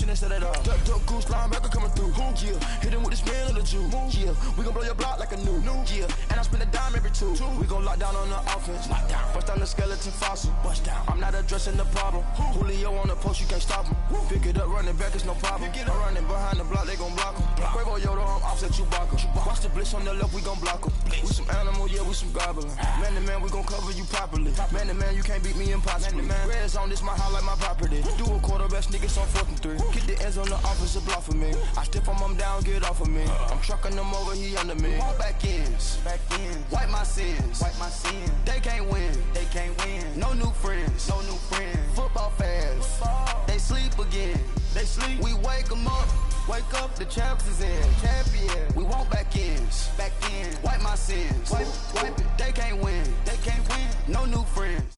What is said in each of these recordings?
and set it up. Duck, goose, linebacker coming through. Yeah, hit him with the spin of the Jew. Yeah, we gon' blow your block like a new. Yeah, and I spend a dime every two. We gon' lock down on the offense. Bust down the skeleton fossil. Bust down. I'm not addressing the problem. Julio on the post, you can't stop him. Pick it up, running back, it's no problem. I'm running behind the block, they gon' block him. Quavo Yoda, I'm offset Chewbacca. Watch the blitz on the left, we gon' block him. We some animal, yeah, we some goblin. Man to man, we gon' cover you properly. Man to man, you can't beat me impossibly. Red zone, this my highlight, my property. Do a quarterback sneakers on 4th and 3. Get the ends on the offensive block for me. I step on him down, get off of me. I'm trucking them over, he under me. All back ends, wipe my sins, They can't win, No new friends, Football fans, they sleep again. We wake them up. Wake up, the champs is in. Champion. We want back ends. Wipe my sins. Wipe it. They can't win. No new friends.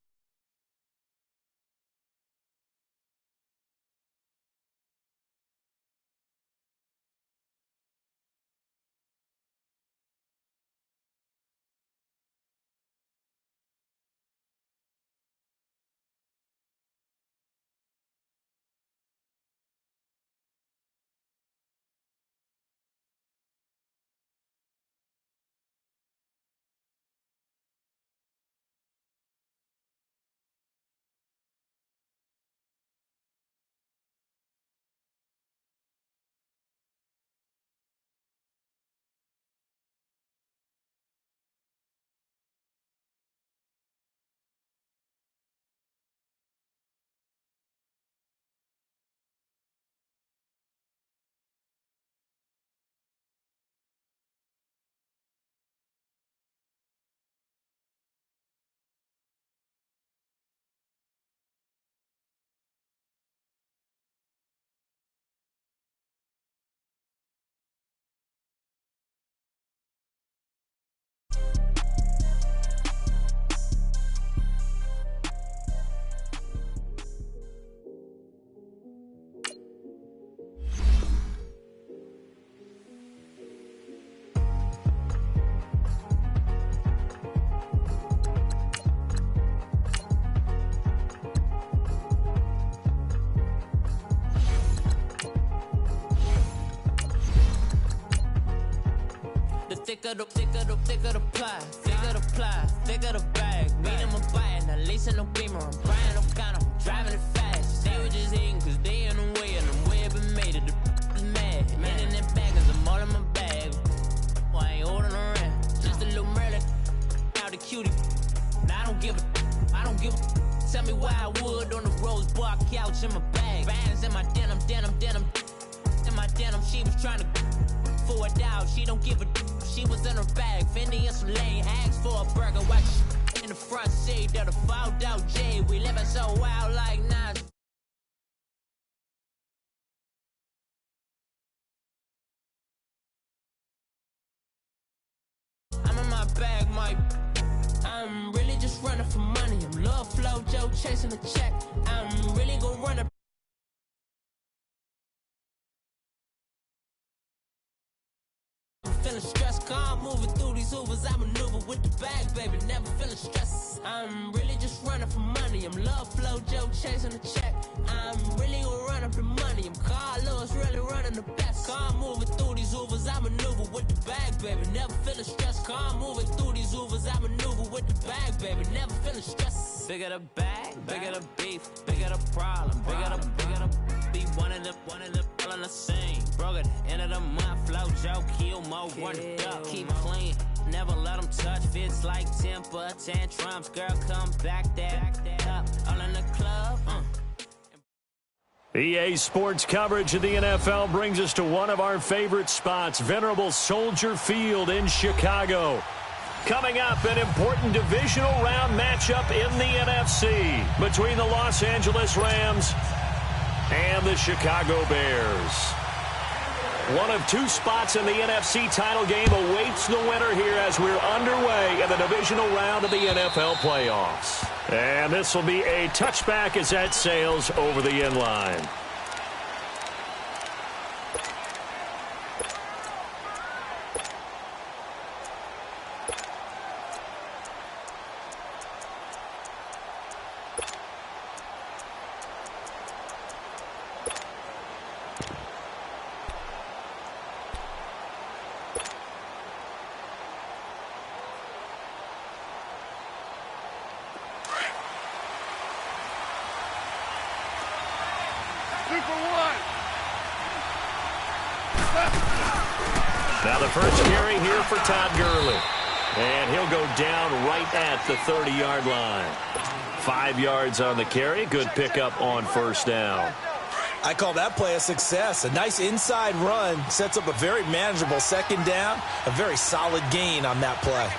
Thicker the pie, thicker the bag. Meet him a bite, now lacing no beamer. I'm Brian O'Connor, I'm driving it fast. They were just hating cause they in the way, and I'm way up and made it. The is mad. Man in that bag, cause I'm all in my bag. Well, I ain't holding around. Just a little Merlin, out the cutie. Now I don't give a. Tell me why I would on the rose bar couch in my bag. Bands in my denim. In my denim, she was trying to for it out. She don't give a. She was in her bag, Fendi and some lame hags for a burger. Watch in the front seat of the fouled out J. We living so wild like Nas. I'm in my bag, I'm really just running for money. I'm Love Flow Joe chasing a check. I'm really gonna run a. Feeling stressed, calm, moving through these Ubers. I maneuver with the bag, baby, never feeling stressed. I'm really just running for money. I'm Love Flow Joe chasing a check. I'm really gonna run up the money. I'm Carlos, really running the best. Calm, moving through these Ubers. I maneuver with the bag, baby, never feeling stressed. Calm, moving through these Ubers. I maneuver with the bag, baby, never feeling stressed. Bigger the bag, bigger the beef, bigger the problem, bigger the be one of the all in the same. Broke at the end of the month, Flow Joe, kill more, run it up, keep clean. Never let them touch, fits like temper tantrums. Girl, come back that up, all in the club. EA Sports coverage of the NFL brings us to one of our favorite spots, venerable Soldier Field in Chicago. Coming up, an important divisional round matchup in the NFC between the Los Angeles Rams and the Chicago Bears. One of two spots in the NFC title game awaits the winner here as we're underway in the divisional round of the NFL playoffs. And this will be a touchback as that sails over the end line. Now the first carry here for Todd Gurley. And he'll go down right at the 30-yard line. 5 yards on the carry. Good pickup on first down. I call that play a success. A nice inside run sets up a very manageable second down. A very solid gain on that play.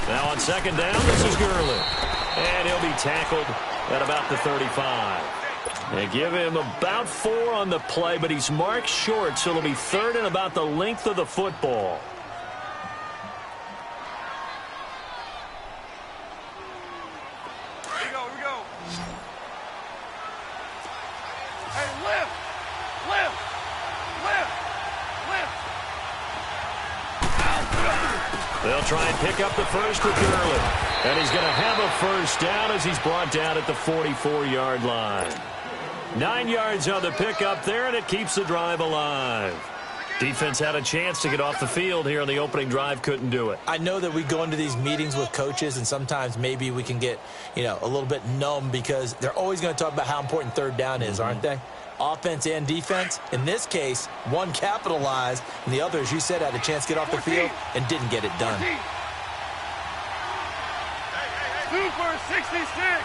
Now on second down, this is Gurley. And he'll be tackled at about the 35. They give him about 4 on the play, but he's marked short, so it'll be third and about the length of the football. Here we go. Hey, lift. They'll try and pick up the first with Gurley. And he's going to have a first down as he's brought down at the 44-yard line. 9 yards on the pickup there, and it keeps the drive alive. Defense had a chance to get off the field here on the opening drive, couldn't do it. I know that we go into these meetings with coaches, and sometimes maybe we can get, a little bit numb because they're always going to talk about how important third down is, aren't they? Offense and defense. In this case, one capitalized, and the other, as you said, had a chance to get off the field and didn't get it done. Super 66.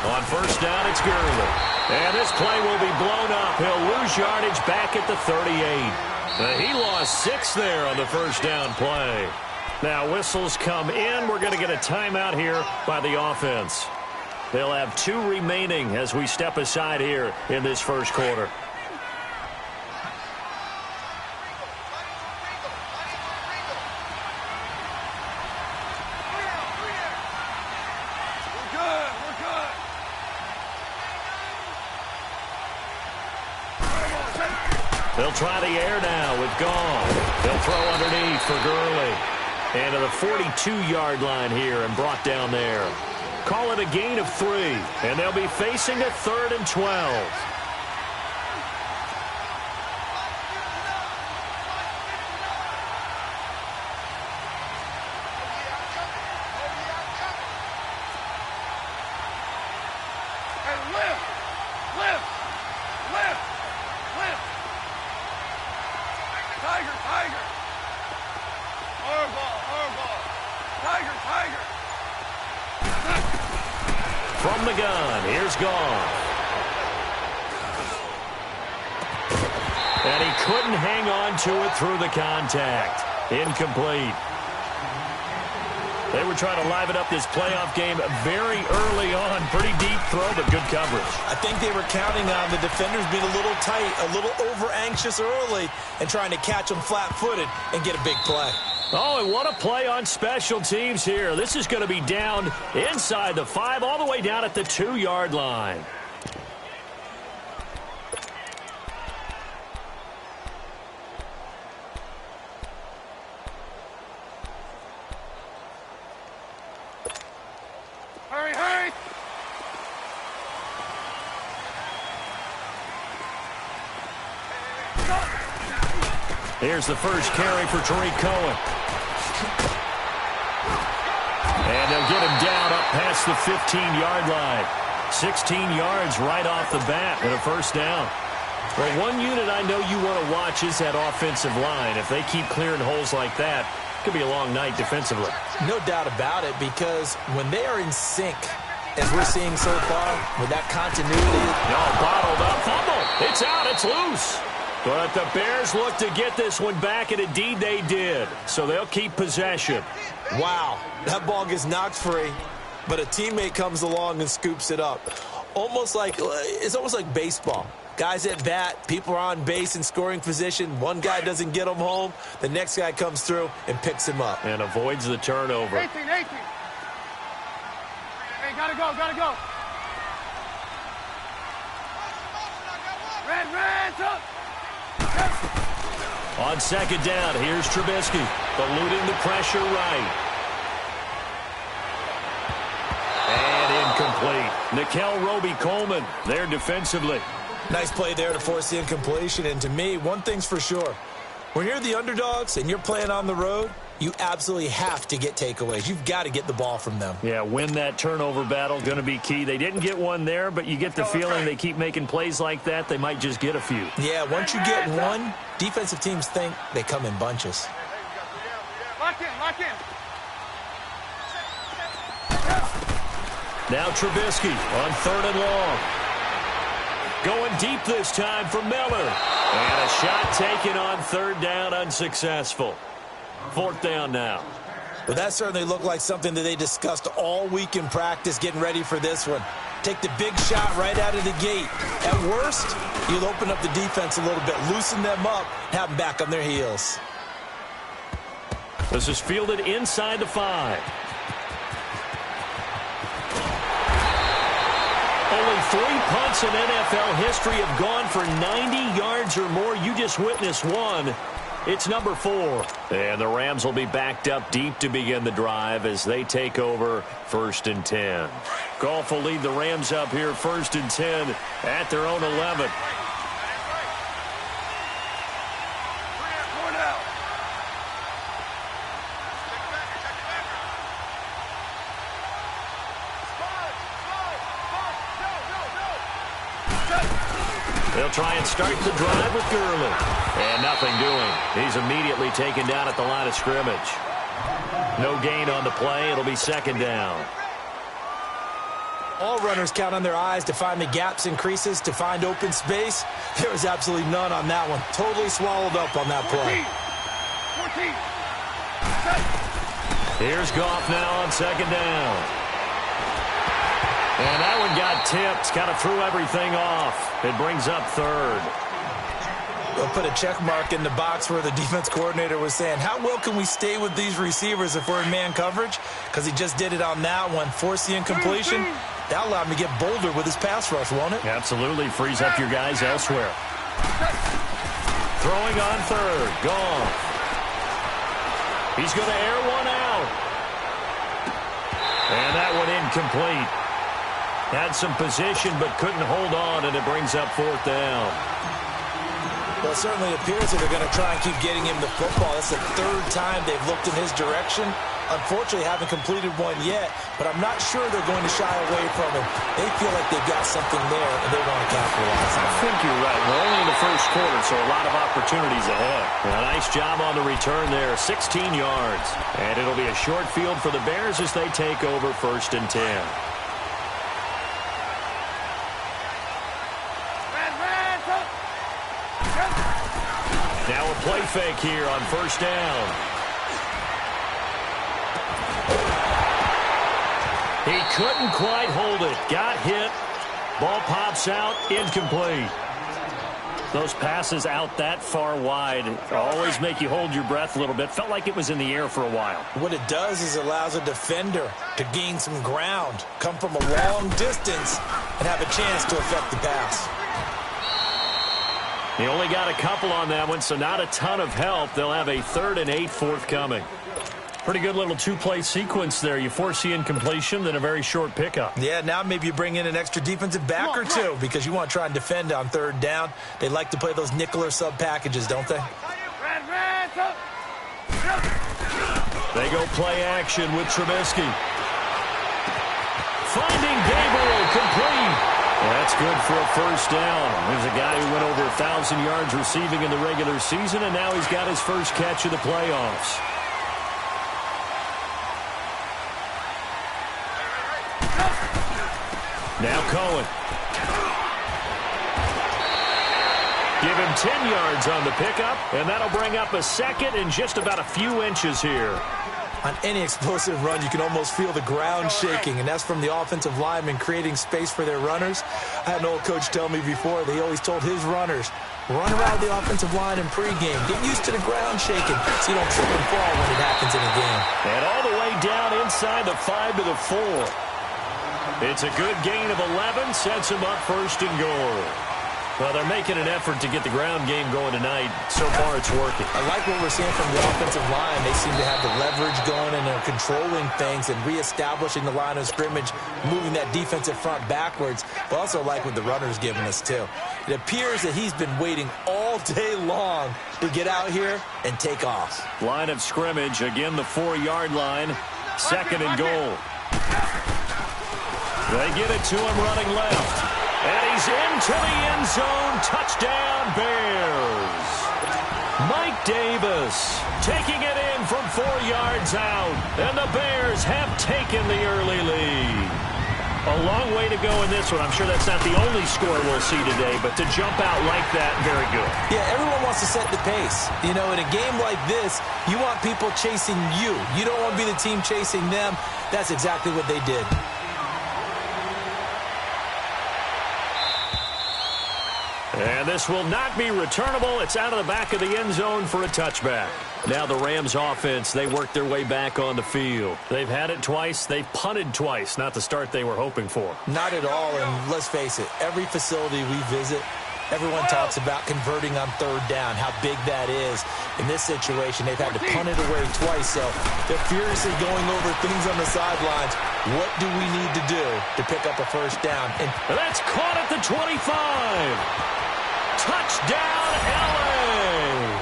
On first down, it's Gurley. And this play will be blown up. He'll lose yardage back at the 38. He lost 6 there on the first down play. Now whistles come in. We're going to get a timeout here by the offense. They'll have 2 remaining as we step aside here in this first quarter. They'll try the air now with Gone. They'll throw underneath for Gurley. And to the 42-yard line here and brought down there. Call it a gain of 3. And they'll be facing a 3rd and 12. From the gun, here's Gone. And he couldn't hang on to it through the contact. Incomplete. They were trying to liven up this playoff game very early on. Pretty deep throw, but good coverage. I think they were counting on the defenders being a little tight, a little over-anxious early, and trying to catch them flat-footed and get a big play. Oh, and what a play on special teams here. This is going to be down inside the 5, all the way down at the 2-yard line. Hurry! Here's the first carry for Tariq Cohen. And they'll get him down up past the 15-yard line. 16 yards right off the bat and a first down. Well, one unit I know you want to watch is that offensive line. If they keep clearing holes like that, it could be a long night defensively. No doubt about it, because when they are in sync, as we're seeing so far, with that continuity. No, bottled up, fumble. It's out, it's loose. But the Bears look to get this one back, and indeed they did. So they'll keep possession. Wow, that ball gets knocked free, but a teammate comes along and scoops it up. It's almost like baseball. Guys at bat, people are on base in scoring position. One guy doesn't get him home. The next guy comes through and picks him up. And avoids the turnover. 18. Hey, gotta go. Red, up. On second down, here's Trubisky, eluding the pressure right. And incomplete. Nickel Roby-Coleman there defensively. Nice play there to force the incompletion. And to me, one thing's for sure. When you're the underdogs and you're playing on the road, you absolutely have to get takeaways. You've got to get the ball from them. Yeah, win that turnover battle, going to be key. They didn't get one there, but you get the feeling they keep making plays like that, they might just get a few. Yeah, once you get one, defensive teams think they come in bunches. Lock in, lock in. Now Trubisky on 3rd and long. Going deep this time for Miller. And a shot taken on 3rd down, unsuccessful. 4th down now. But that certainly looked like something that they discussed all week in practice getting ready for this one. Take the big shot right out of the gate. At worst, you'll open up the defense a little bit, loosen them up, have them back on their heels. This is fielded inside the 5. Only 3 punts in NFL history have gone for 90 yards or more. You just witnessed one. It's number 4. And the Rams will be backed up deep to begin the drive as they take over 1st and 10. Goff will lead the Rams up here 1st and 10 at their own 11. They'll try and start the drive with Gurley. And nothing doing. He's immediately taken down at the line of scrimmage. No gain on the play. It'll be 2nd down. All runners count on their eyes to find the gaps and creases, to find open space. There was absolutely none on that one. Totally swallowed up on that play. 14. Here's Goff now on 2nd down. And that one got tipped. Kind of threw everything off. It brings up 3rd. They'll put a check mark in the box where the defense coordinator was saying, how well can we stay with these receivers if we're in man coverage? Because he just did it on that one. Force the incompletion. That allowed him to get bolder with his pass rush, won't it? Absolutely. Frees up your guys elsewhere. Throwing on 3rd. Gone. He's going to air one out. And that one incomplete. Had some position but couldn't hold on, and it brings up 4th down. Well, it certainly appears that they're going to try and keep getting him the football. That's the 3rd time they've looked in his direction. Unfortunately, haven't completed one yet, but I'm not sure they're going to shy away from him. They feel like they've got something there, and they want to capitalize on it. I think you're right. We're only in the 1st quarter, so a lot of opportunities ahead. A nice job on the return there, 16 yards. And it'll be a short field for the Bears as they take over 1st and 10. Now a play fake here on 1st down. He couldn't quite hold it. Got hit. Ball pops out. Incomplete. Those passes out that far wide always make you hold your breath a little bit. Felt like it was in the air for a while. What it does is it allows a defender to gain some ground, come from a long distance, and have a chance to affect the pass. He only got a couple on that one, so not a ton of help. They'll have a 3rd and 8 forthcoming. Pretty good little 2-play sequence there. You force the incompletion, then a very short pickup. Yeah, now maybe you bring in an extra defensive back or two because you want to try and defend on 3rd down. They like to play those nickel or sub packages, don't they? They go play action with Trubisky. Finding Gabriel, complete. That's good for a 1st down. There's a guy who went over 1,000 yards receiving in the regular season, and now he's got his first catch of the playoffs. Now Cohen. Give him 10 yards on the pickup, and that'll bring up a 2nd and just about a few inches here. On any explosive run, you can almost feel the ground shaking, and that's from the offensive linemen creating space for their runners. I had an old coach tell me before, he always told his runners, run around the offensive line in pregame. Get used to the ground shaking so you don't trip and fall when it happens in a game. And all the way down inside the 5 to the 4. It's a good gain of 11, sets him up 1st and goal. Well, they're making an effort to get the ground game going tonight. So far, it's working. I like what we're seeing from the offensive line. They seem to have the leverage going and are controlling things and reestablishing the line of scrimmage, moving that defensive front backwards, but also like what the runner's given us too. It appears that he's been waiting all day long to get out here and take off. Line of scrimmage, again the 4-yard line, 2nd and goal. They get it to him running left. And he's into the end zone. Touchdown, Bears. Mike Davis taking it in from 4 yards out. And the Bears have taken the early lead. A long way to go in this one. I'm sure that's not the only score we'll see today, but to jump out like that, very good. Yeah, everyone wants to set the pace. You know, in a game like this, you want people chasing you. You don't want to be the team chasing them. That's exactly what they did. And this will not be returnable. It's out of the back of the end zone for a touchback. Now the Rams offense, they work their way back on the field. They've had it twice. They've punted twice. Not the start they were hoping for. Not at all, and let's face it, every facility we visit, everyone talks about converting on 3rd down, how big that is. In this situation, they've had to punt it away twice, so they're furiously going over things on the sidelines. What do we need to do to pick up a 1st down? And that's caught at the 25. Touchdown, L.A.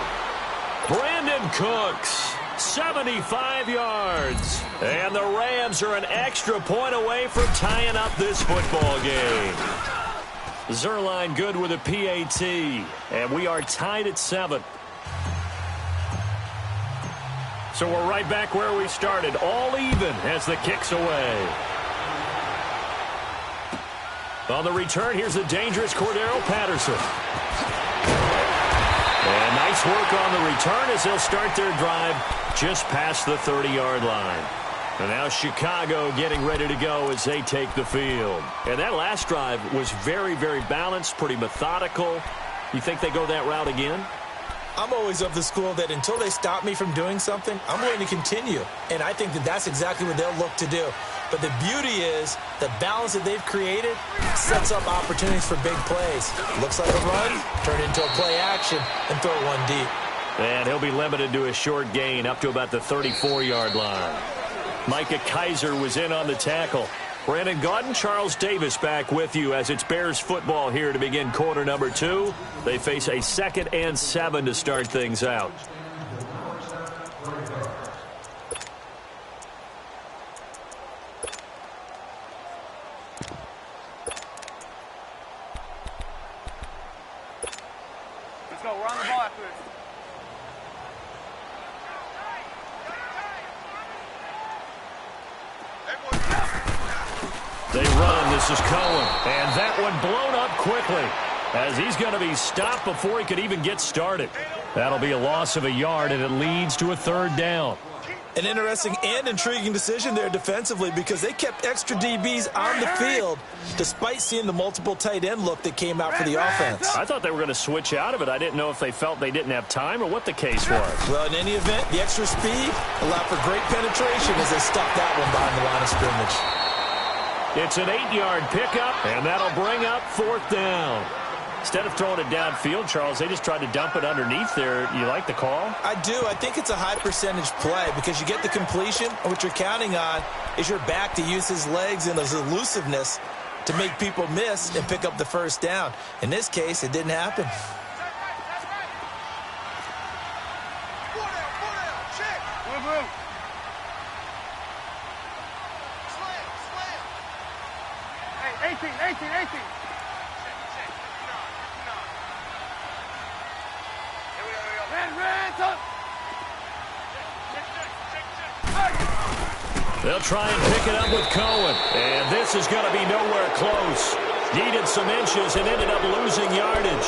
Brandon Cooks, 75 yards. And the Rams are an extra point away from tying up this football game. Zerline good with a PAT. And we are tied at 7. So we're right back where we started. All even as the kick's away. On the return, here's the dangerous Cordero Patterson. And nice work on the return as they'll start their drive just past the 30-yard line. And now Chicago getting ready to go as they take the field. And that last drive was very, very balanced, pretty methodical. You think they go that route again? I'm always of the school that until they stop me from doing something, I'm going to continue. And I think that that's exactly what they'll look to do. But the beauty is the balance that they've created sets up opportunities for big plays. Looks like a run, turn it into a play action, and throw one deep. And he'll be limited to a short gain up to about the 34-yard line. Micah Kaiser was in on the tackle. Brandon Gaudin, Charles Davis back with you as it's Bears football here to begin quarter number 2. They face a 2nd and 7 to start things out. Let's go. We're on the ball after this. They run. This is Cohen. And that one blown up quickly as he's going to be stopped before he could even get started. That'll be a loss of a yard, and it leads to a 3rd down. An interesting and intriguing decision there defensively because they kept extra DBs on the field despite seeing the multiple tight end look that came out for the offense. I thought they were going to switch out of it. I didn't know if they felt they didn't have time or what the case was. Well, in any event, the extra speed allowed for great penetration as they stuck that one behind the line of scrimmage. It's an 8-yard pickup, and that'll bring up 4th down. Instead of throwing it downfield, Charles, they just tried to dump it underneath there. You like the call? I do. I think it's a high percentage play because you get the completion, and what you're counting on is your back to use his legs and his elusiveness to make people miss and pick up the 1st down. In this case, it didn't happen. Hey, 18. They'll try and pick it up with Cohen. And this is going to be nowhere close. Needed some inches and ended up losing yardage.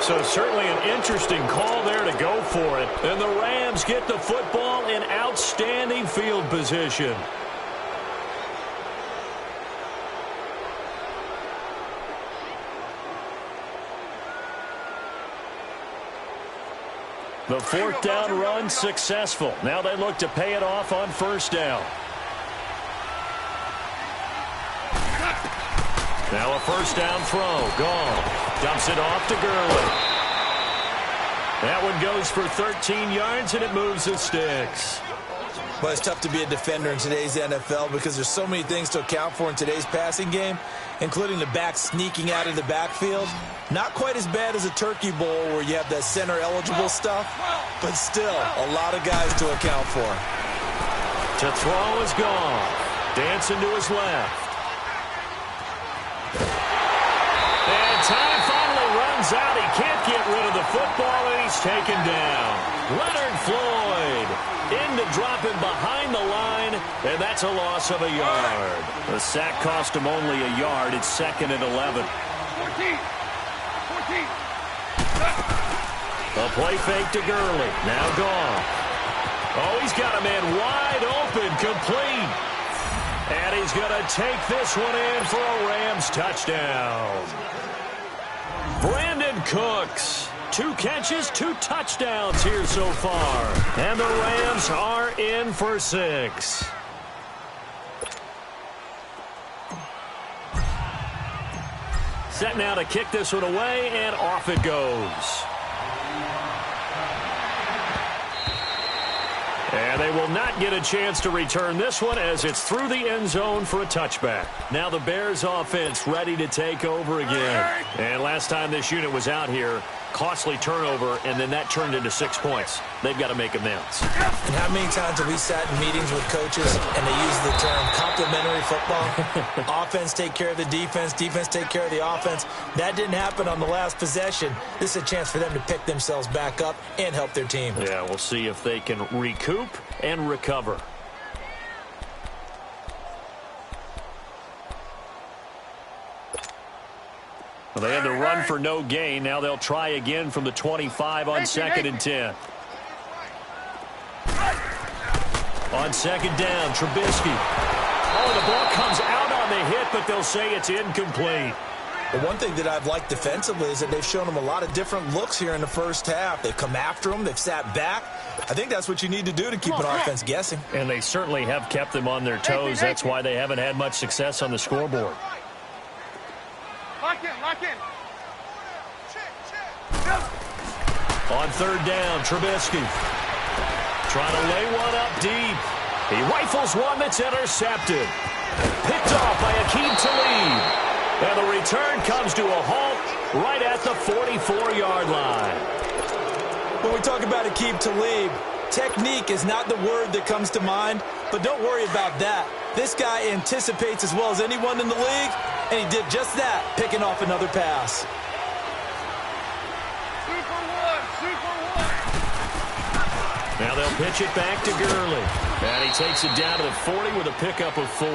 So certainly an interesting call there to go for it. And the Rams get the football in outstanding field position. The 4th down run successful. Now they look to pay it off on 1st down. Now a 1st down throw. Gone. Dumps it off to Gurley. That one goes for 13 yards, and it moves the sticks. But it's tough to be a defender in today's NFL because there's so many things to account for in today's passing game, including the back sneaking out of the backfield. Not quite as bad as a turkey bowl where you have that center-eligible stuff, but still a lot of guys to account for. To throw is gone. Dancing to his left. And time finally runs out. He can't get rid of the football, and he's taken down. Leonard Floyd in to drop him behind the line, and that's a loss of a yard. The sack cost him only a yard. It's 2nd and 11. 14. A play fake to Gurley. Now gone. Oh, he's got a man wide open, complete. And he's going to take this one in for a Rams touchdown. Brandon Cooks. 2 catches, 2 touchdowns here so far. And the Rams are in for 6. Set now to kick this one away, and off it goes. And they will not get a chance to return this one as it's through the end zone for a touchback. Now the Bears offense ready to take over again. And last time this unit was out here, costly turnover, and then that turned into 6 points. They've got to make amends. And how many times have we sat in meetings with coaches and they use the term complementary football? Offense take care of the defense, defense take care of the offense. That didn't happen on the last possession. This is a chance for them to pick themselves back up and help their team. Yeah, we'll see if they can recoup and recover. Well, they had the run for no gain. Now they'll try again from the 25 on 2nd and 10. On 2nd down, Trubisky. Oh, the ball comes out on the hit, but they'll say it's incomplete. The one thing that I've liked defensively is that they've shown them a lot of different looks here in the first half. They've come after them. They've sat back. I think that's what you need to do to keep an offense guessing. And they certainly have kept them on their toes. That's why they haven't had much success on the scoreboard. Lock in. On 3rd down, Trubisky. Trying to lay one up deep. He rifles one that's intercepted. Picked off by Akeem Talib. And the return comes to a halt right at the 44-yard line. When we talk about Akeem Talib, technique is not the word that comes to mind, but don't worry about that. This guy anticipates as well as anyone in the league, and he did just that, picking off another pass. Now they'll pitch it back to Gurley. And he takes it down to the 40 with a pickup of 4.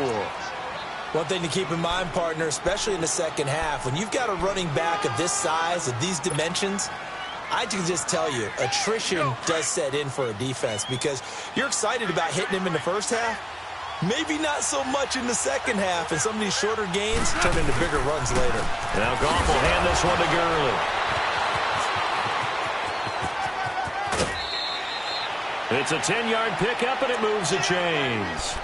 One thing to keep in mind, partner, especially in the second half, when you've got a running back of this size, of these dimensions, I can just tell you, attrition does set in for a defense because you're excited about hitting him in the first half. Maybe not so much in the second half, and some of these shorter gains turn into bigger runs later. Now Goff will hand this one to Gurley. It's a 10-yard pickup, and it moves the chains.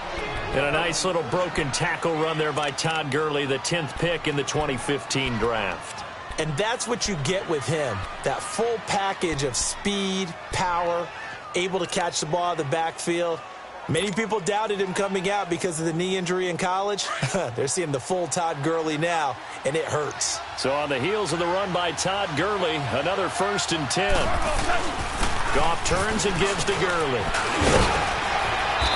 And a nice little broken tackle run there by Todd Gurley, the 10th pick in the 2015 draft. And that's what you get with him, that full package of speed, power, able to catch the ball out of the backfield. Many people doubted him coming out because of the knee injury in college. They're seeing the full Todd Gurley now, and it hurts. So on the heels of the run by Todd Gurley, another 1st and 10. Goff turns and gives to Gurley.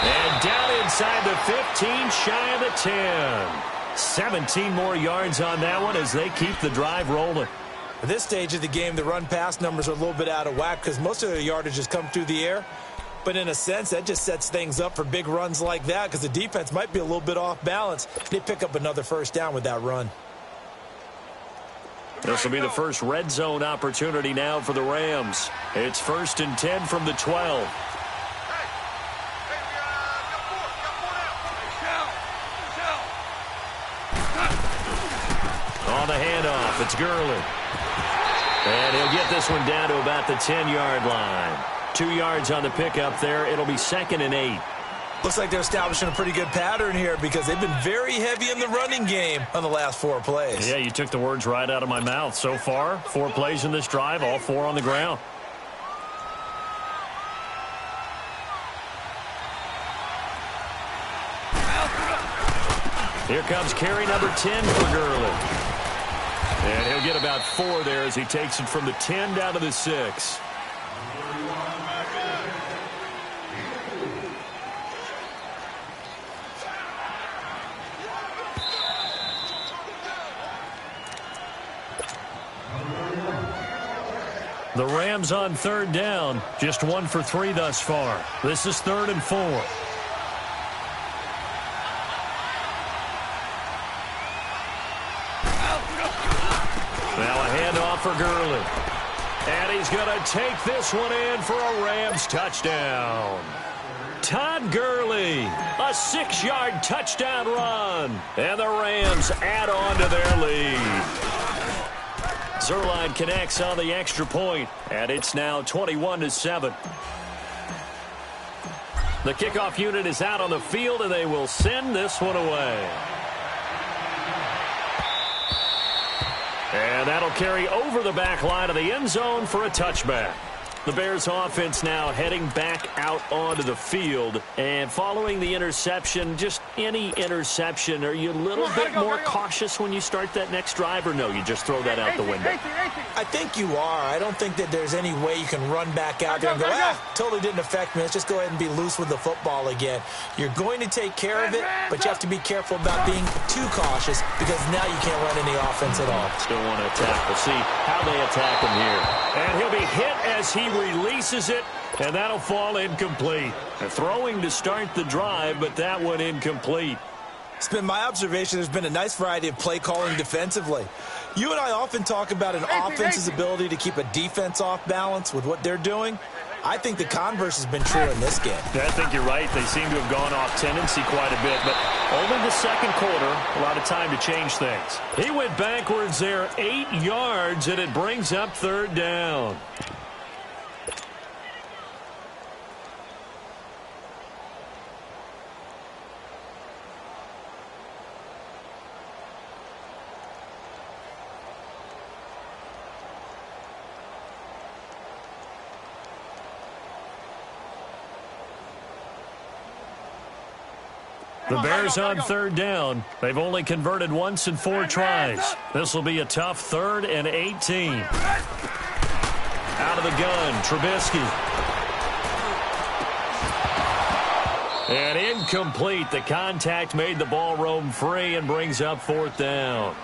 And down inside the 15, shy of the 10. 17 more yards on that one as they keep the drive rolling. At this stage of the game, the run-pass numbers are a little bit out of whack because most of the yardage has come through the air. But in a sense, that just sets things up for big runs like that because the defense might be a little bit off balance. They pick up another 1st down with that run. This will be the first red zone opportunity now for the Rams. It's 1st and 10 from the 12. On the handoff, it's Gurley. And he'll get this one down to about the 10-yard line. 2 yards on the pickup there. It'll be 2nd and 8. Looks like they're establishing a pretty good pattern here because they've been very heavy in the running game on the last 4 plays. Yeah, you took the words right out of my mouth. So far, 4 plays in this drive, all 4 on the ground. Here comes carry number 10 for Gurley. And he'll get about 4 there as he takes it from the 10 down to the 6. The Rams on 3rd down, just 1 for 3 thus far. This is 3rd and 4. Now a handoff for Gurley. And he's going to take this one in for a Rams touchdown. Todd Gurley, a 6-yard touchdown run. And the Rams add on to their lead. Zerline connects on the extra point, and it's now 21-7. The kickoff unit is out on the field, and they will send this one away. And that'll carry over the back line of the end zone for a touchback. The Bears offense now heading back out onto the field. And following the interception, just any interception, are you a little bit more cautious when you start that next drive, or no, you just throw that out the window? I think you are. I don't think that there's any way you can run back out there and go, totally didn't affect me. Let's just go ahead and be loose with the football again. You're going to take care of it, but you have to be careful about being too cautious because now you can't run any offense at all. Still want to attack. We'll see how they attack him here. And he'll be hit as he releases it, and that'll fall incomplete. Throwing to start the drive, but that one incomplete. It's been my observation there's been a nice variety of play calling defensively. You and I often talk about an offense's ability to keep a defense off balance with what they're doing. I think the converse has been true in this game. I think you're right. They seem to have gone off tendency quite a bit, but only the second quarter, a lot of time to change things. He went backwards there 8 yards, and it brings up 3rd down. The Bears on 3rd down. They've only converted once in 4 tries. This will be a tough 3rd and 18. Out of the gun, Trubisky. And incomplete. The contact made the ball roam free and brings up 4th down.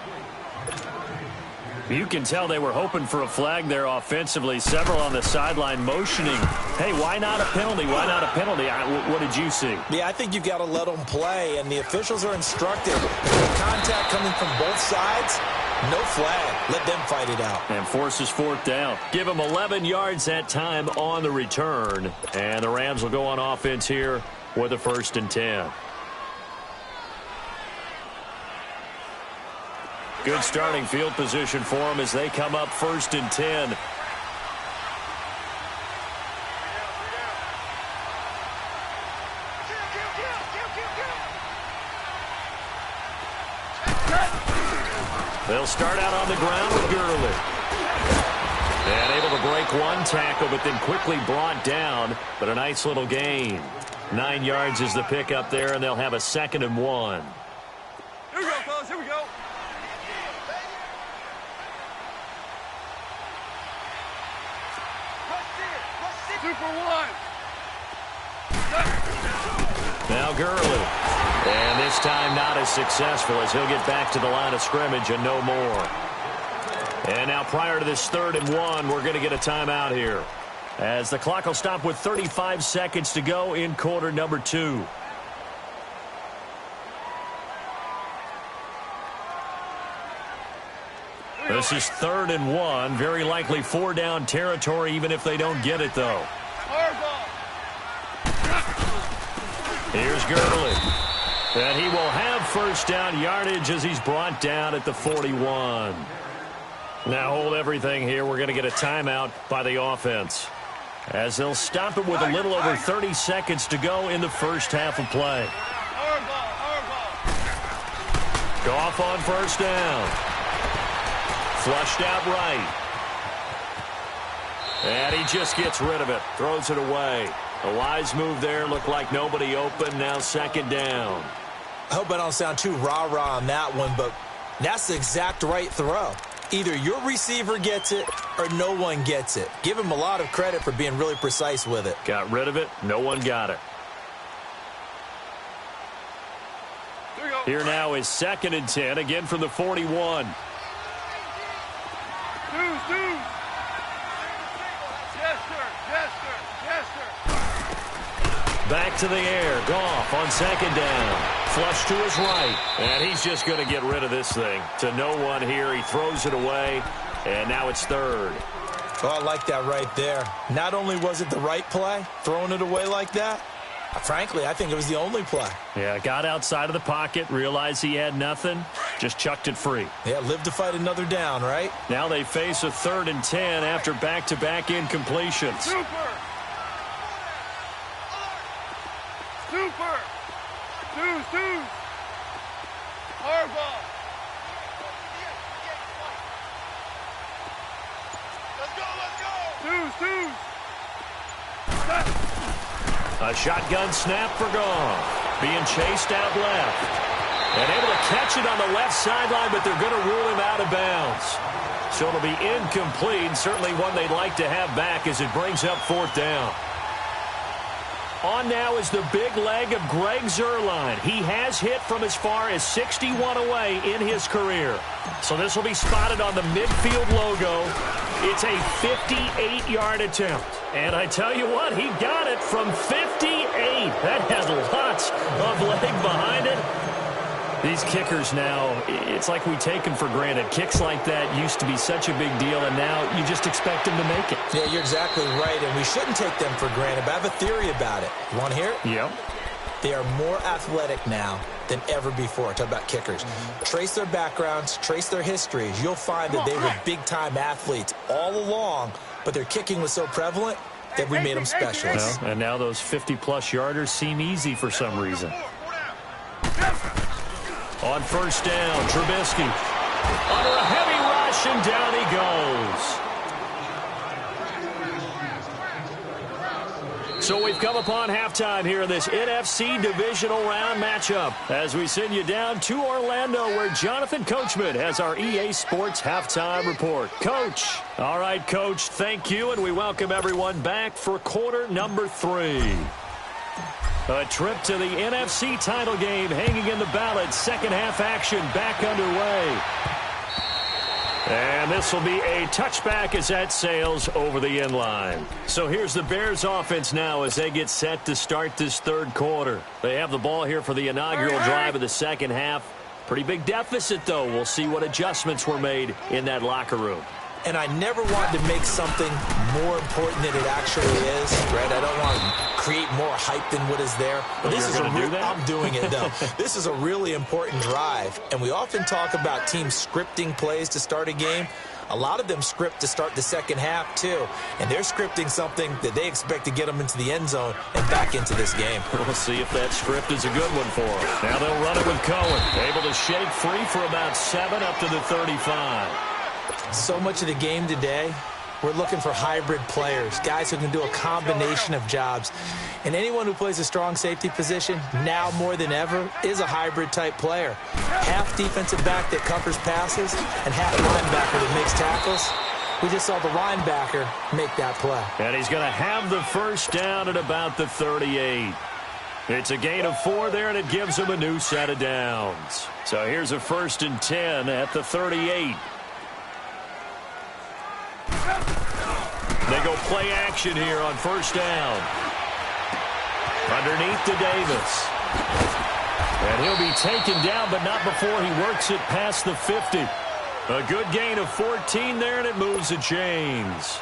You can tell they were hoping for a flag there offensively. Several on the sideline motioning. Hey, why not a penalty? Why not a penalty? What did you see? Yeah, I think you've got to let them play, and the officials are instructed. With contact coming from both sides, no flag. Let them fight it out. And forces 4th down. Give them 11 yards that time on the return. And the Rams will go on offense here with a 1st and 10. Good starting field position for them as they come up 1st and 10. They'll start out on the ground with Gurley. And able to break one tackle, but then quickly brought down. But a nice little gain. 9 yards is the pickup there, and they'll have a 2nd and 1. Here we go, fellas. Here we go. Now Gurley. And this time not as successful as he'll get back to the line of scrimmage and no more. And now prior to this 3rd and 1, we're going to get a timeout here, as the clock will stop with 35 seconds to go in quarter number 2. This is 3rd and 1. Very likely 4-down territory, even if they don't get it, though. Here's Gurley. And he will have 1st down yardage as he's brought down at the 41. Now hold everything here. We're going to get a timeout by the offense, as they'll stop it with a little over 30 seconds to go in the first half of play. Goff on 1st down. Flushed out right. And he just gets rid of it. Throws it away. A wise move there. Looked like nobody open. Now 2nd down. I hope I don't sound too rah-rah on that one, but that's the exact right throw. Either your receiver gets it or no one gets it. Give him a lot of credit for being really precise with it. Got rid of it. No one got it. Here now is 2nd and 10, again from the 41. Back to the air. Goff on 2nd down. Flush to his right. And he's just going to get rid of this thing. To no one here. He throws it away. And now it's 3rd. Oh, I like that right there. Not only was it the right play, throwing it away like that, frankly, I think it was the only play. Yeah, got outside of the pocket, realized he had nothing, just chucked it free. Yeah, live to fight another down, right? Now they face a 3rd and 10 after back-to-back incompletions. Super! Deuce! Harbaugh! Let's go! Deuce! A shotgun snap for Goff. Being chased out left. And able to catch it on the left sideline, but they're going to rule him out of bounds. So it'll be incomplete, certainly one they'd like to have back as it brings up 4th down. On now is the big leg of Greg Zuerlein. He has hit from as far as 61 away in his career. So this will be spotted on the midfield logo. It's a 58-yard attempt. And I tell you what, he got it from 58. That has lots of leg behind it. These kickers now, it's like we take them for granted. Kicks like that used to be such a big deal, and now you just expect them to make it. Yeah, you're exactly right, and we shouldn't take them for granted, but I have a theory about it. You want to hear it? Yep. They are more athletic now than ever before. Talk about kickers. Trace their backgrounds, trace their histories. You'll find that they were big-time athletes all along, but their kicking was so prevalent that we made them specialists. Well, and now those 50-plus yarders seem easy for some reason. On 1st down, Trubisky under a heavy rush, and down he goes. So we've come upon halftime here in this NFC divisional round matchup as we send you down to Orlando, where Jonathan Coachman has our EA Sports halftime report. Coach. All right, Coach, thank you, and we welcome everyone back for quarter number 3. A trip to the NFC title game hanging in the balance. Second half action back underway. And this will be a touchback as that sails over the end line. So here's the Bears offense now as they get set to start this 3rd quarter. They have the ball here for the inaugural drive of the second half. Pretty big deficit, though. We'll see what adjustments were made in that locker room. And I never wanted to make something more important than it actually is, right? I don't want to create more hype than what is there. But this is I'm doing it, though. This is a really important drive. And we often talk about teams scripting plays to start a game. A lot of them script to start the second half, too. And they're scripting something that they expect to get them into the end zone and back into this game. We'll see if that script is a good one for them. Now they'll run it with Cohen. Able to shake free for about 7 up to the 35. So much of the game today, we're looking for hybrid players, guys who can do a combination of jobs. And anyone who plays a strong safety position, now more than ever, is a hybrid-type player. Half defensive back that covers passes and half linebacker that makes tackles. We just saw the linebacker make that play. And he's going to have the 1st down at about the 38. It's a gain of 4 there, and it gives him a new set of downs. So here's a 1st and 10 at the 38. They go play action here on 1st down. Underneath to Davis. And he'll be taken down, but not before he works it past the 50. A good gain of 14 there, and it moves the chains.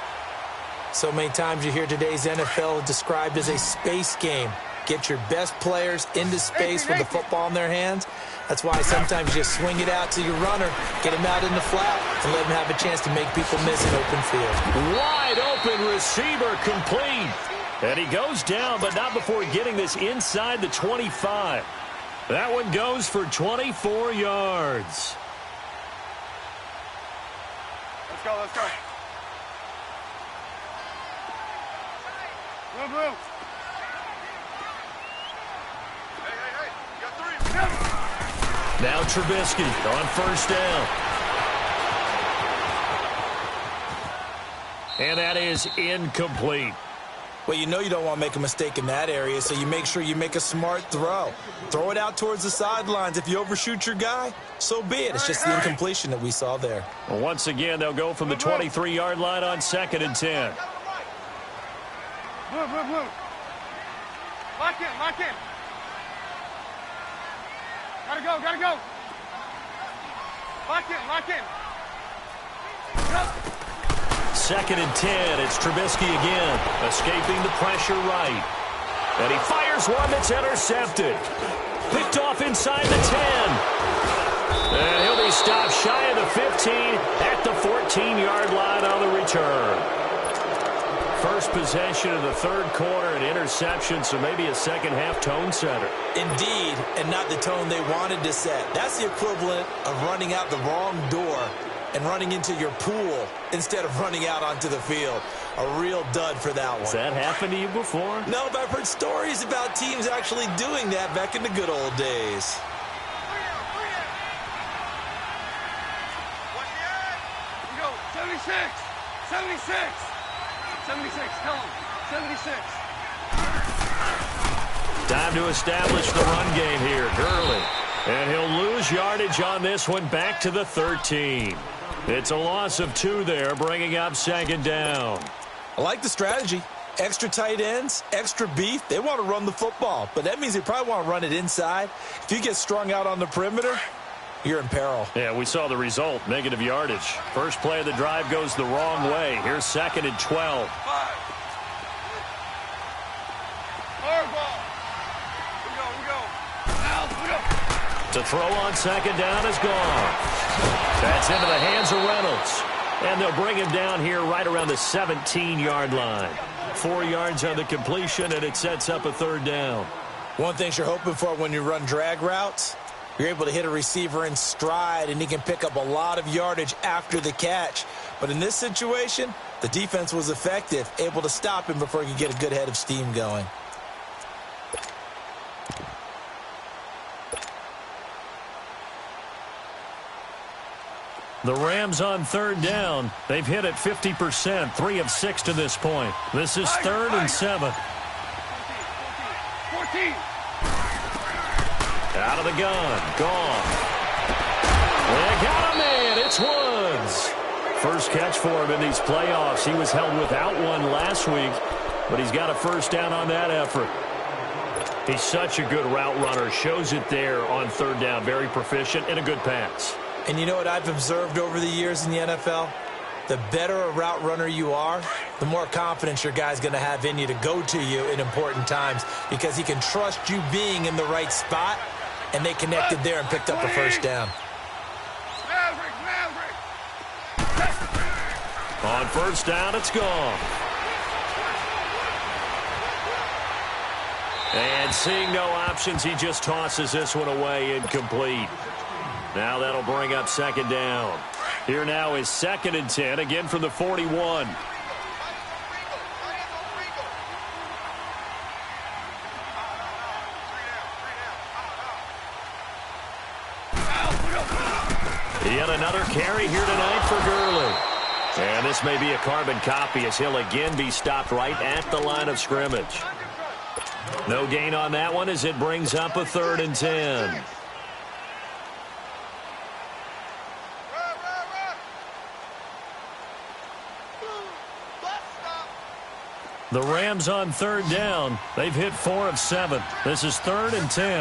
So many times you hear today's NFL described as a space game. Get your best players into space with the football in their hands. That's why sometimes you just swing it out to your runner, get him out in the flat, and let him have a chance to make people miss an open field. Wide open receiver complete. And he goes down, but not before getting this inside the 25. That one goes for 24 yards. Let's go. Blue. Hey. You got 3. Now Trubisky on first down. And that is incomplete. Well, you know you don't want to make a mistake in that area, so you make sure you make a smart throw. Throw it out towards the sidelines. If you overshoot your guy, so be it. It's just the incompletion that we saw there. Well, once again, they'll go from the 23-yard line on 2nd and 10. Move. Lock in. Gotta go. Lock in. Go. 2nd and 10. It's Trubisky again, escaping the pressure right. And he fires one that's intercepted. Picked off inside the 10. And he'll be stopped shy of the 15 at the 14-yard line on the return. First possession of the third quarter, an interception, so maybe a second-half tone setter. Indeed, and not the tone they wanted to set. That's the equivalent of running out the wrong door and running into your pool instead of running out onto the field. A real dud for that one. Has that happened to you before? No, but I've heard stories about teams actually doing that back in the good old days. We go, 76, tell him, 76. Time to establish the run game here, Gurley. And he'll lose yardage on this one back to the 13. It's a loss of 2 there, bringing up 2nd down. I like the strategy. Extra tight ends, extra beef. They want to run the football, but that means they probably want to run it inside. If you get strung out on the perimeter, you're in peril. Yeah, we saw the result, negative yardage. First play of the drive goes the wrong way. Here's 2nd and 12. To throw on 2nd down is gone. That's into the hands of Reynolds. And they'll bring him down here right around the 17-yard line. 4 yards on the completion, and it sets up a 3rd down. One thing you're hoping for when you run drag routes, you're able to hit a receiver in stride, and he can pick up a lot of yardage after the catch. But in this situation, the defense was effective, able to stop him before he could get a good head of steam going. The Rams on 3rd down. They've hit it 50%, 3 of 6 to this point. This is 3rd and 7. 14. Out of the gun. Gone. They got a man. It's Woods. First catch for him in these playoffs. He was held without one last week, but he's got a first down on that effort. He's such a good route runner. Shows it there on 3rd down. Very proficient and a good pass. And you know what I've observed over the years in the NFL? The better a route runner you are, the more confidence your guy's going to have in you to go to you in important times because he can trust you being in the right spot, and they connected there and picked up the first down. On 1st down, it's gone. And seeing no options, he just tosses this one away, incomplete. Now that'll bring up 2nd down. Here now is 2nd and 10, again from the 41. Yet another carry here tonight for Gurley. And this may be a carbon copy as he'll again be stopped right at the line of scrimmage. No gain on that one as it brings up a 3rd and 10. The Rams on 3rd down. They've hit 4 of 7. This is 3rd and 10.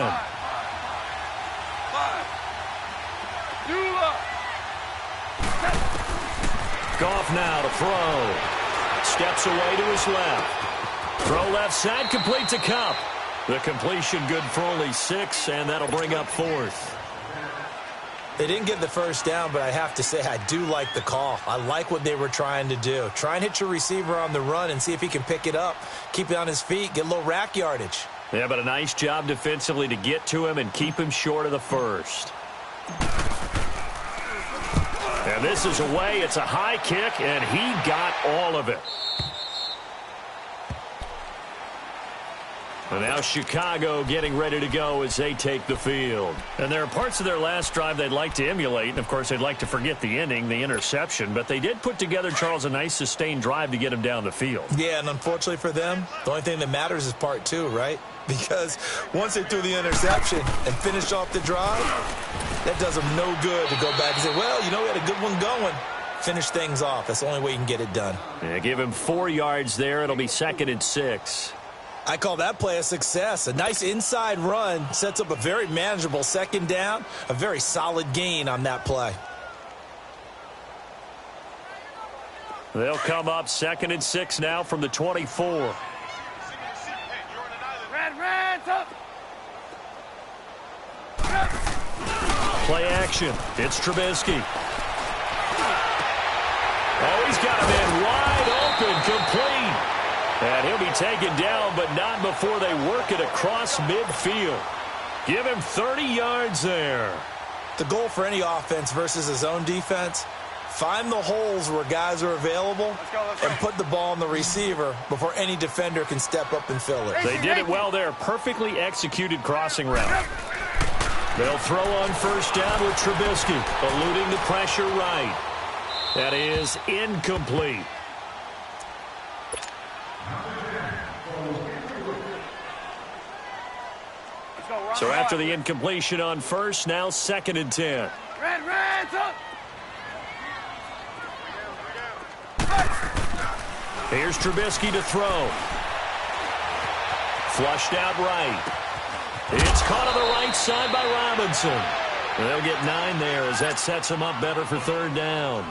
Goff now to throw. Steps away to his left. Throw left side, complete to Kupp. The completion good for only 6, and that'll bring up 4th. They didn't get the first down, but I have to say I do like the call. I like what they were trying to do. Try and hit your receiver on the run and see if he can pick it up, keep it on his feet, get a little rack yardage. Yeah, but a nice job defensively to get to him and keep him short of the first. And this is away. It's a high kick, and he got all of it. And now Chicago getting ready to go as they take the field. And there are parts of their last drive they'd like to emulate. And, of course, they'd like to forget the ending, the interception. But they did put together, Charles, a nice sustained drive to get them down the field. Yeah, and unfortunately for them, the only thing that matters is part two, right? Because once they threw the interception and finished off the drive, that does them no good to go back and say, well, you know, we had a good one going. Finish things off. That's the only way you can get it done. Yeah, give him 4 yards there. It'll be 2nd and 6. I call that play a success. A nice inside run sets up a very manageable 2nd down, a very solid gain on that play. They'll come up 2nd and 6 now from the 24. Red, up. Play action. It's Trubisky. Oh, he's got him in wide open, complete. And he'll be taken down, but not before they work it across midfield. Give him 30 yards there. The goal for any offense versus a zone defense, find the holes where guys are available and put the ball on the receiver before any defender can step up and fill it. They did it well there. Perfectly executed crossing route. They'll throw on 1st down with Trubisky, eluding the pressure right. That is incomplete. So after the incompletion on 1st, now 2nd and 10. Red, up. Here's Trubisky to throw. Flushed out right. It's caught on the right side by Robinson. They'll get 9 there as that sets him up better for 3rd down.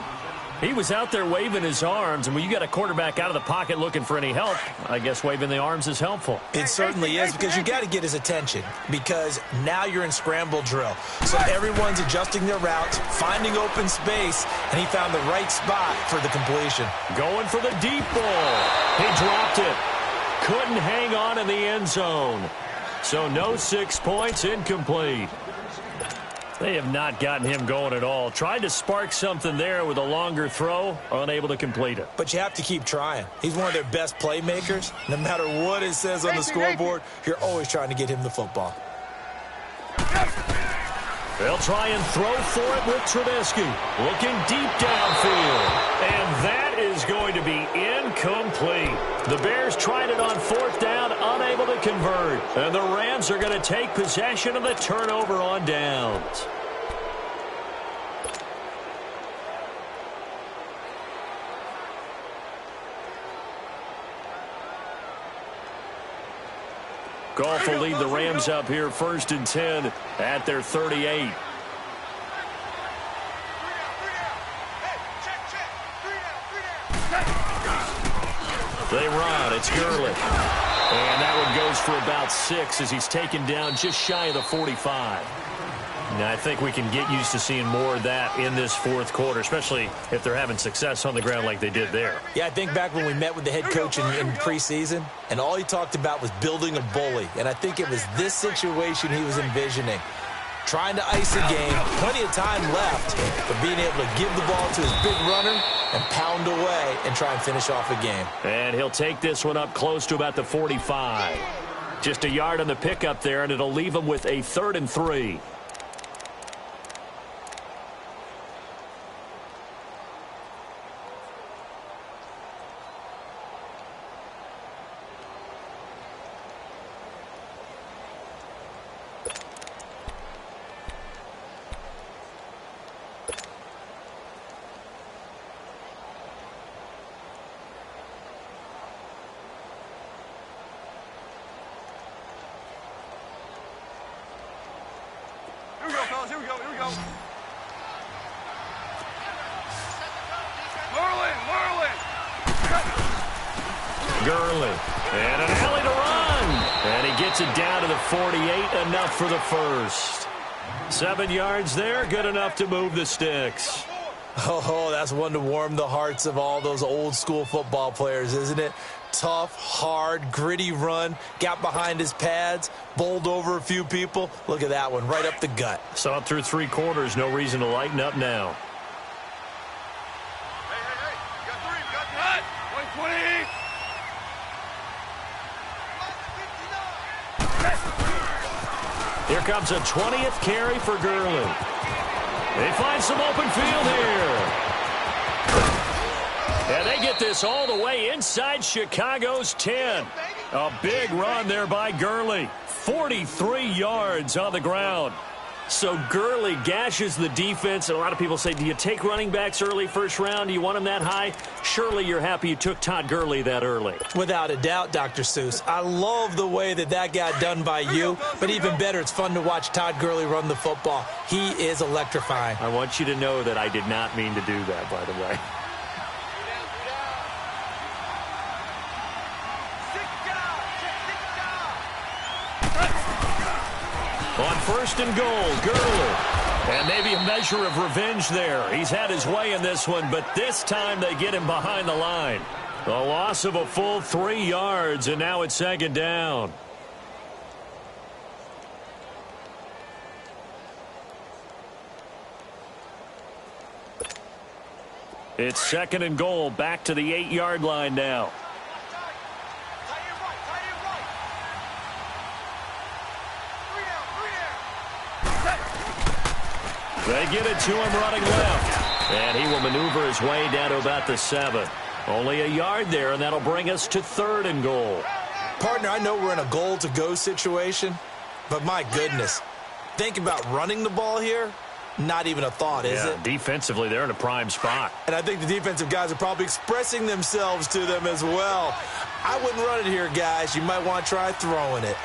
He was out there waving his arms, and when you got a quarterback out of the pocket looking for any help, I guess waving the arms is helpful. It certainly is, because you got to get his attention, because now you're in scramble drill. So everyone's adjusting their routes, finding open space, and he found the right spot for the completion. Going for the deep ball. He dropped it. Couldn't hang on in the end zone. So no 6 points, incomplete. They have not gotten him going at all. Tried to spark something there with a longer throw, unable to complete it. But you have to keep trying. He's one of their best playmakers. No matter what it says on the scoreboard, you're always trying to get him the football. They'll try and throw for it with Trubisky. Looking deep downfield. And that is going to be incomplete. The Bears tried it on 4th down, unable to convert. And the Rams are going to take possession of the turnover on downs. Goff will lead the Rams up here 1st and 10 at their 38. They run. It's Gurley. And that one goes for about 6 as he's taken down just shy of the 45. Now, I think we can get used to seeing more of that in this 4th quarter, especially if they're having success on the ground like they did there. Yeah, I think back when we met with the head coach in preseason, and all he talked about was building a bully. And I think it was this situation he was envisioning. Trying to ice a game, plenty of time left, but being able to give the ball to his big runner and pound away and try and finish off a game. And he'll take this one up close to about the 45. Just a yard on the pickup there, and it'll leave him with a 3rd and 3. Here we go. Gurley. And an alley to run. And he gets it down to the 48, enough for the 1st. 7 yards there, good enough to move the sticks. Oh, that's one to warm the hearts of all those old school football players, isn't it? Tough, hard, gritty run, got behind his pads, bowled over a few people. Look at that one, right up the gut. Saw it through 3 quarters, no reason to lighten up now. Hey, you got 3, you got 120. comes a 20th carry for Gurley. They find some open field here. And they get this all the way inside Chicago's 10. A big run there by Gurley. 43 yards on the ground. So Gurley gashes the defense, and a lot of people say, do you take running backs early first round? Do you want them that high? Surely you're happy you took Todd Gurley that early. Without a doubt, Dr. Seuss. I love the way that got done by you, but even better, it's fun to watch Todd Gurley run the football. He is electrifying. I want you to know that I did not mean to do that, by the way. On first and goal, Gurley. And maybe a measure of revenge there. He's had his way in this one, but this time they get him behind the line. The loss of a full 3 yards, and now it's second down. It's second and goal, back to the 8-yard line now. They get it to him running left. And he will maneuver his way down to about the 7. Only a yard there, and that'll bring us to third and goal. Partner, I know we're in a goal-to-go situation, but my goodness, think about running the ball here. Not even a thought, is it? Defensively, they're in a prime spot. And I think the defensive guys are probably expressing themselves to them as well. I wouldn't run it here, guys. You might want to try throwing it.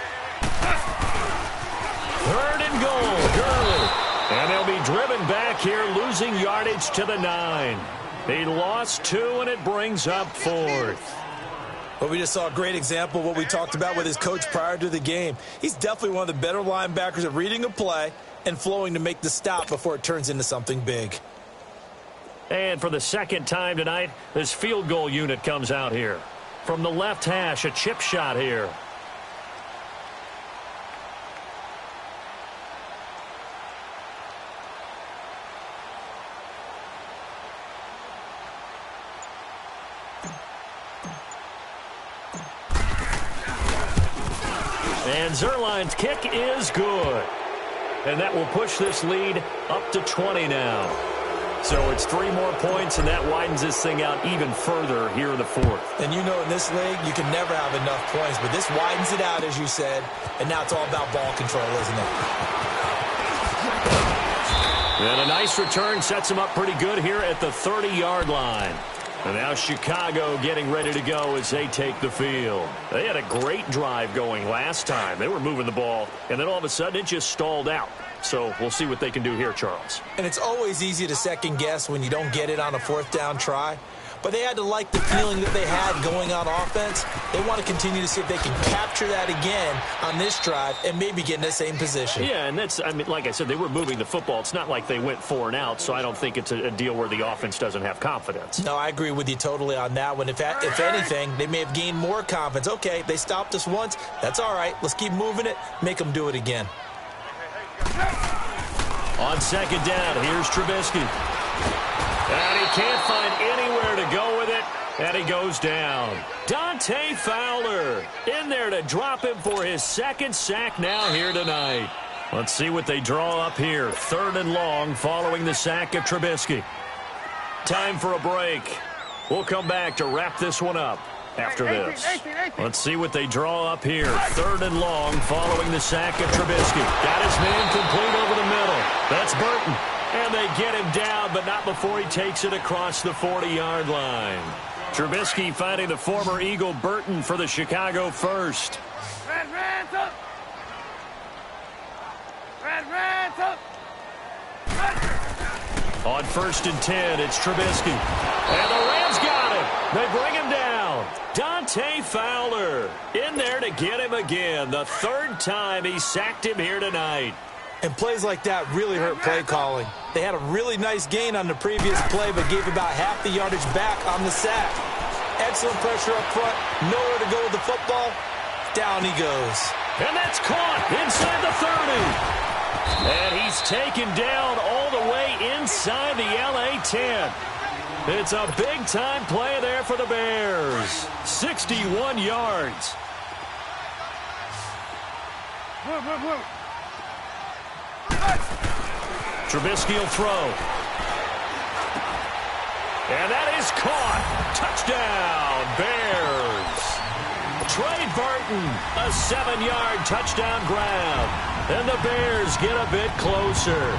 Third and goal, Gurley. And they'll be driven back here, losing yardage to the 9. He lost 2, and it brings up fourth. Well, we just saw a great example of what we talked about with his coach prior to the game. He's definitely one of the better linebackers at reading a play and flowing to make the stop before it turns into something big. And for the second time tonight, this field goal unit comes out here. From the left hash, a chip shot here. And Zerline's kick is good. And that will push this lead up to 20 now. So it's 3 more points, and that widens this thing out even further here in the fourth. And you know in this league, you can never have enough points, but this widens it out, as you said, and now it's all about ball control, isn't it? And a nice return sets him up pretty good here at the 30-yard line. And now Chicago getting ready to go as they take the field. They had a great drive going last time. They were moving the ball, and then all of a sudden it just stalled out. So we'll see what they can do here, Charles. And it's always easy to second guess when you don't get it on a fourth down try. But they had to like the feeling that they had going on offense. They want to continue to see if they can capture that again on this drive and maybe get in the same position. Yeah, and that's, I mean, like I said, they were moving the football. It's not like they went 4 and out, so I don't think it's a deal where the offense doesn't have confidence. No, I agree with you totally on that one. If anything, they may have gained more confidence. Okay, they stopped us once. That's all right. Let's keep moving it. Make them do it again. On second down, here's Trubisky. And he can't find anywhere to go with it, and he goes down. Dante Fowler in there to drop him for his second sack now here tonight. Let's see what they draw up here. 3rd and long following the sack of Trubisky. Time for a break. We'll come back to wrap this one up after this. Let's see what they draw up here. 3rd and long following the sack of Trubisky. Got his man complete over the middle. That's Burton. And they get him down, but not before he takes it across the 40-yard line. Trubisky finding the former Eagle Burton for the Chicago first. Red up. Red up. On 1st and 10, it's Trubisky. And the Rams got him. They bring him down. Dante Fowler in there to get him again. The 3rd time he sacked him here tonight. And plays like that really hurt play calling. They had a really nice gain on the previous play, but gave about half the yardage back on the sack. Excellent pressure up front. Nowhere to go with the football. Down he goes. And that's caught inside the 30. And he's taken down all the way inside the LA 10. It's a big-time play there for the Bears. 61 yards. Trubisky will throw. And that is caught. Touchdown, Bears. Trey Burton, a 7-yard touchdown grab. And the Bears get a bit closer.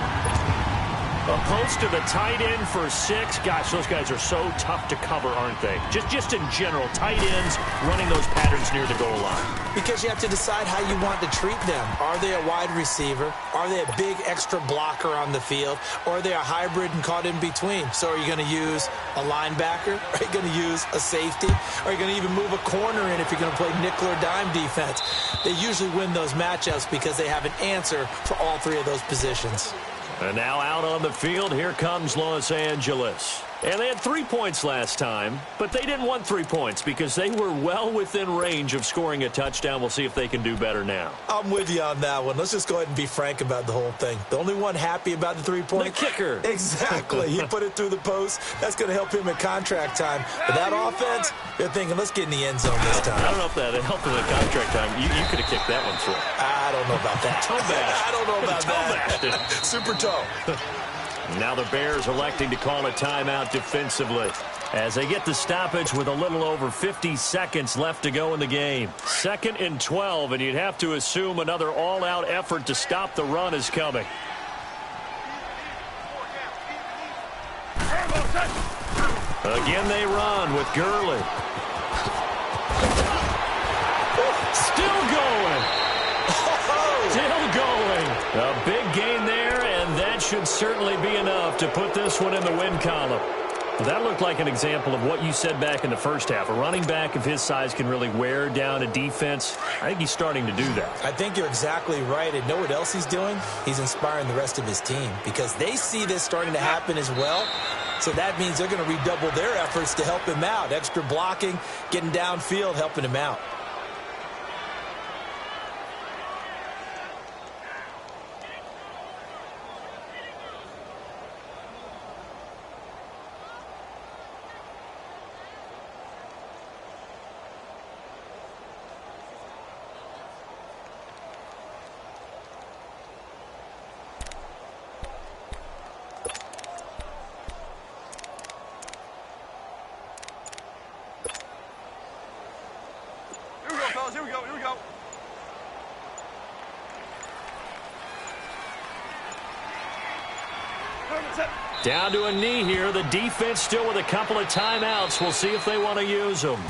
A post to the tight end for 6. Gosh, those guys are so tough to cover, aren't they? Just in general, tight ends running those patterns near the goal line. Because you have to decide how you want to treat them. Are they a wide receiver? Are they a big extra blocker on the field? Or are they a hybrid and caught in between? So are you going to use a linebacker? Are you going to use a safety? Are you going to even move a corner in if you're going to play nickel or dime defense? They usually win those matchups because they have an answer for all 3 of those positions. And now out on the field, here comes Los Angeles. And they had 3 points last time, but they didn't want 3 points because they were well within range of scoring a touchdown. We'll see if they can do better now. I'm with you on that one. Let's just go ahead and be frank about the whole thing. The only one happy about the 3-point. The kicker. Exactly. He put it through the post. That's going to help him at contract time. But that offense, they're thinking, let's get in the end zone this time. I don't know if that helped him at contract time. You could have kicked that one through. I don't know about that. Toe bash. I don't know about that. Super toe. Now the Bears electing to call a timeout defensively as they get the stoppage with a little over 50 seconds left to go in the game. 2nd and 12, and you'd have to assume another all-out effort to stop the run is coming. Again they run with Gurley. Still going. Still going. A big gain there, and that should certainly be enough to put this one in the win column. That looked like an example of what you said back in the first half. A running back of his size can really wear down a defense. I think he's starting to do that. I think you're exactly right. And know what else he's doing? He's inspiring the rest of his team because they see this starting to happen as well. So that means they're going to redouble their efforts to help him out. Extra blocking, getting downfield, helping him out. Here we go. Down to a knee here. The defense still with a couple of timeouts. We'll see if they want to use them.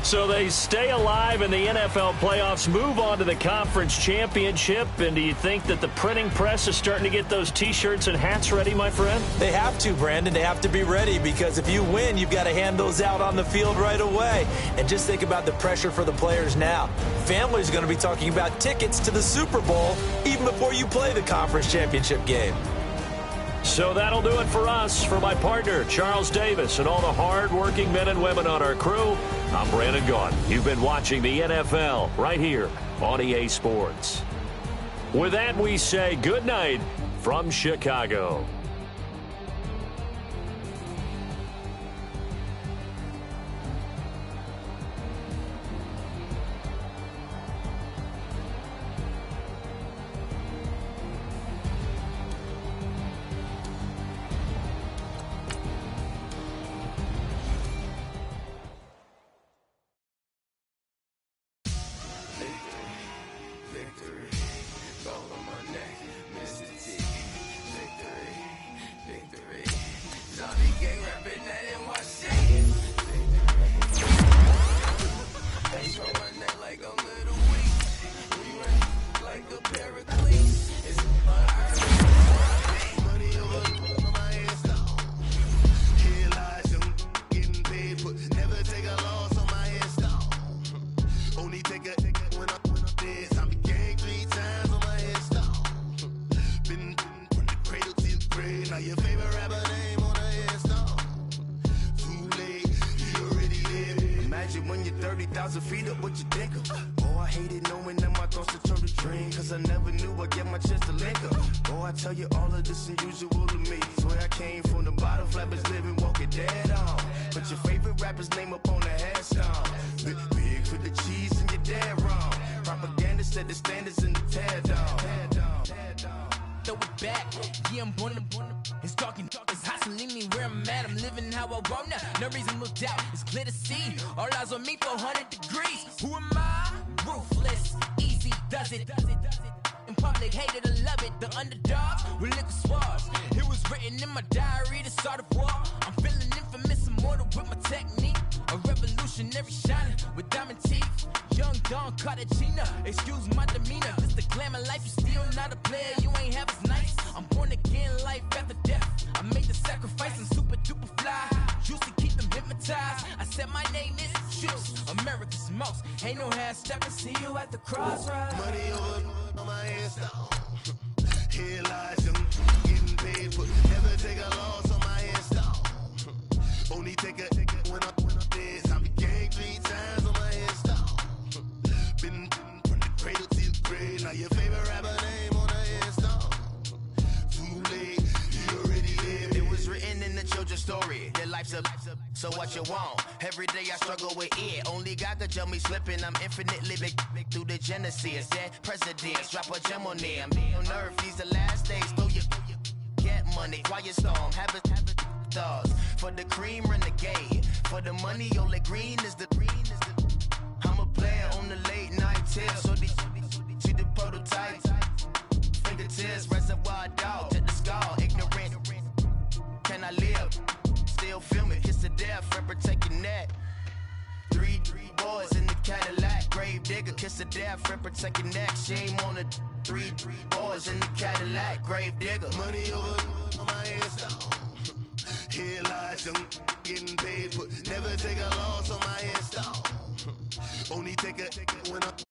So they stay alive in the NFL playoffs, move on to the conference championship. And do you think that the printing press is starting to get those T-shirts and hats ready, my friend? They have to, Brandon. They have to be ready because if you win, you've got to hand those out on the field right away. And just think about the pressure for the players now. Families are going to be talking about tickets to the Super Bowl even before you play the conference championship game. So that'll do it for us. For my partner, Charles Davis, and all the hard-working men and women on our crew, I'm Brandon Gaudin. You've been watching the NFL right here on EA Sports. With that, we say good night from Chicago. Throw it back. Yeah, I'm born to. It's talking, it's hot, so leave me where I'm at. I'm living how I want now. No reason to look out, it's clear to see. All eyes on me, 400 degrees. Who am I? Ruthless, easy does it. In public, hated or love it. The underdogs with liquor swabs. It was written in my diary to start a war. I'm feeling infamous, immortal with my technique. A revolutionary shining with diamond teeth. Young Don Cartagena, excuse my demeanor. This the glamour life, you still not a player. You ain't half as nice. I'm born again, life after death. I made the sacrifice, I'm super duper fly. Used to keep them hypnotized. I said my name is Juice, America's most. Ain't no half stepping, see you at the crossroads. Money over on my headstone. Here lies young, getting paid for. Never take a loss on my headstone. Only take a when I'm dead. I became 3 times on my headstone. Been from the cradle to the grave. Now your favorite rapper name on the headstone. Too late, you already lived. It was written in the children's story. Their life's a so what you want? Every day I struggle with it. Only God could tell me slipping. I'm infinitely big through the genesis. Dead presidents, drop a gem on them. On earth, these the last days. Throw your get money, quiet storm. Have it thoughts. For the cream, renegade. For the money, only green is the. I'm a player on the late night tip. So these see the prototype. Fingertips, reservoir dog. Check the skull, ignorant. Can I live? Still film it, kiss to death, friend protect your neck. 3 boys in the Cadillac, grave digger, kiss to death, friend protect your neck. Shame on the 3 boys in the Cadillac, grave digger. Money over on my headstone. Here lies young, getting paid for. Never take a loss on my headstone. Only take a when I'm